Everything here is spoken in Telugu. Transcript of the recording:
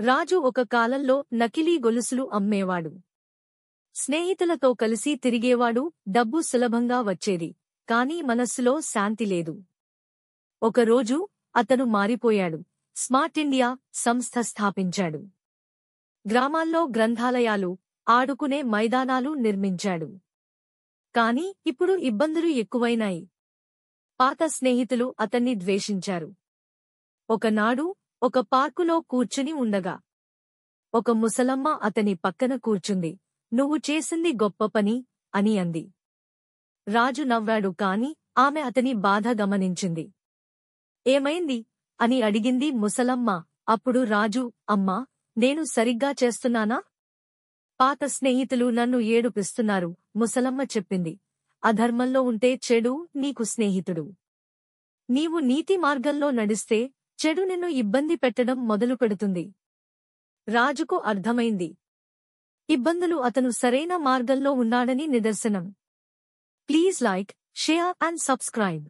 రాజు ఒక కాలంలో నకిలీ గొలుసులు అమ్మేవాడు. స్నేహితులతో కలిసి తిరిగేవాడు. డబ్బు సులభంగా వచ్చేది, కాని మనస్సులో శాంతి లేదు. ఒకరోజు అతను మారిపోయాడు. స్మార్ట్ ఇండియా సంస్థ స్థాపించాడు. గ్రామాల్లో గ్రంథాలయాలు, ఆడుకునే మైదానాలు నిర్మించాడు. కాని ఇప్పుడు ఇబ్బందులు ఎక్కువైనాయి. పాత స్నేహితులు అతన్ని ద్వేషించారు. ఒకనాడు ఒక పార్కులో కూర్చుని ఉండగా ఒక ముసలమ్మ అతని పక్కన కూర్చుంది. "నువ్వు చేసింది గొప్ప పని" అని అంది. రాజు నవ్వాడు, కాని ఆమె అతని బాధ గమనించింది. "ఏమైంది?" అని అడిగింది ముసలమ్మ. అప్పుడు రాజు, "అమ్మా, నేను సరిగ్గా చేస్తున్నానా? పాత స్నేహితులు నన్ను ఏడుపిస్తున్నారు" ముసలమ్మ చెప్పింది. "అధర్మంలో ఉంటే చెడు నీకు స్నేహితుడు. నీవు నీతి మార్గంలో నడిస్తే చెడు నిన్ను ఇబ్బంది పెట్టడం మొదలుపెడుతుంది." రాజుకు అర్థమైంది. ఇబ్బందులు అతను సరైన మార్గంలో ఉన్నాడని నిదర్శనం. Please like, share and subscribe.